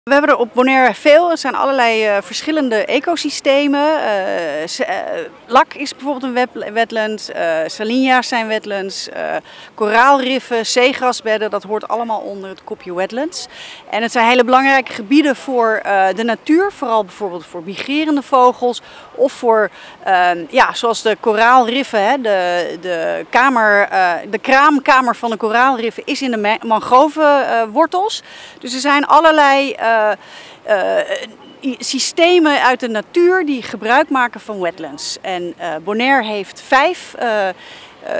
We hebben er op Bonaire veel. Er zijn allerlei verschillende ecosystemen. Lak is bijvoorbeeld een wetland, salinia's zijn wetlands, koraalriffen, zeegrasbedden, dat hoort allemaal onder het kopje wetlands. En het zijn hele belangrijke gebieden voor de natuur, vooral bijvoorbeeld voor migrerende vogels of voor, zoals de koraalriffen, hè, de kraamkamer van de koraalriffen is in de mangrovenwortels. Dus er zijn allerlei systemen uit de natuur die gebruik maken van wetlands. En Bonaire heeft 5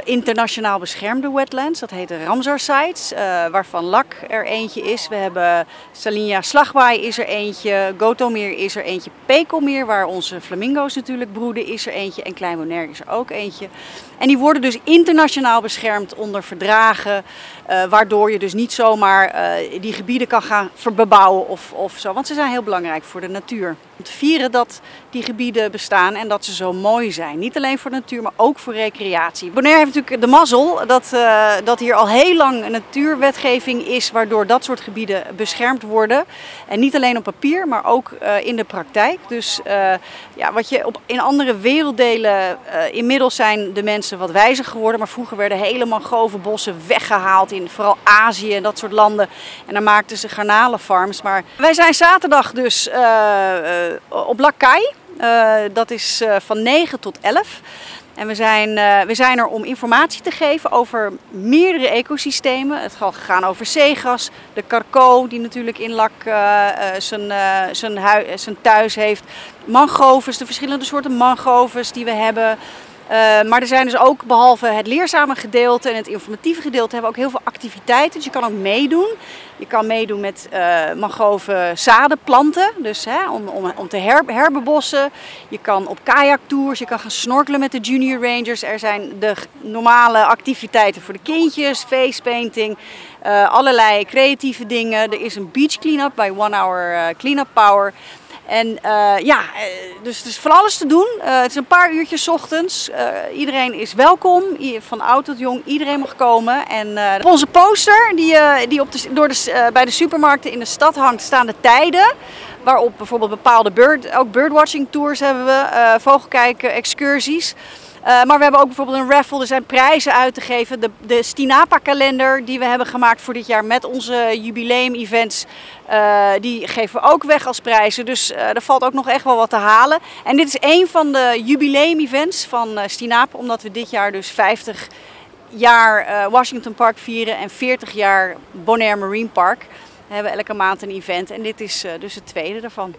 internationaal beschermde wetlands. Dat heet de Ramsar sites, waarvan Lak er eentje is. We hebben Salinia Slagbaai is er eentje, Gotomeer is er eentje, Pekelmeer waar onze flamingo's natuurlijk broeden is er eentje en Klein Bonaire is er ook eentje. En die worden dus internationaal beschermd onder verdragen, waardoor je dus niet zomaar die gebieden kan gaan bebouwen of zo, want ze zijn heel belangrijk voor de natuur. Om te vieren dat die gebieden bestaan en dat ze zo mooi zijn. Niet alleen voor de natuur, maar ook voor recreatie. Bonaire heeft natuurlijk de mazzel dat hier al heel lang een natuurwetgeving is, waardoor dat soort gebieden beschermd worden. En niet alleen op papier, maar ook in de praktijk. Dus wat je in andere werelddelen, inmiddels zijn de mensen wat wijzer geworden, maar vroeger werden hele mangrovenbossen weggehaald in vooral Azië en dat soort landen. En dan maakten ze garnalenfarms. Maar wij zijn zaterdag dus op Lak Kai. Dat is van 9 tot 11. En we zijn er om informatie te geven over meerdere ecosystemen. Het zal gaan over zeegras, de karko die natuurlijk in Lak zijn thuis heeft. Mangroves, de verschillende soorten mangroves die we hebben. Maar er zijn dus ook, behalve het leerzame gedeelte en het informatieve gedeelte, hebben we ook heel veel activiteiten. Dus je kan ook meedoen. Je kan meedoen met mangrove zaden planten, dus om te herbebossen. Je kan op kajaktours, je kan gaan snorkelen met de junior rangers. Er zijn de normale activiteiten voor de kindjes, face painting, allerlei creatieve dingen. Er is een beach clean-up bij 1 Hour Clean-up Power. En dus er is van alles te doen. Het is een paar uurtjes 's ochtends. Iedereen is welkom, van oud tot jong. Iedereen mag komen. En op onze poster die bij de supermarkten in de stad hangt, staan de tijden. Waarop bijvoorbeeld bepaalde birdwatching tours hebben we, vogelkijken, excursies. Maar we hebben ook bijvoorbeeld een raffle, er zijn prijzen uit te geven. De Stinapa kalender die we hebben gemaakt voor dit jaar met onze jubileum events, die geven we ook weg als prijzen. Dus er valt ook nog echt wel wat te halen. En dit is een van de jubileum events van Stinapa, omdat we dit jaar dus 50 jaar Washington Park vieren en 40 jaar Bonaire Marine Park. We hebben elke maand een event en dit is dus het tweede daarvan.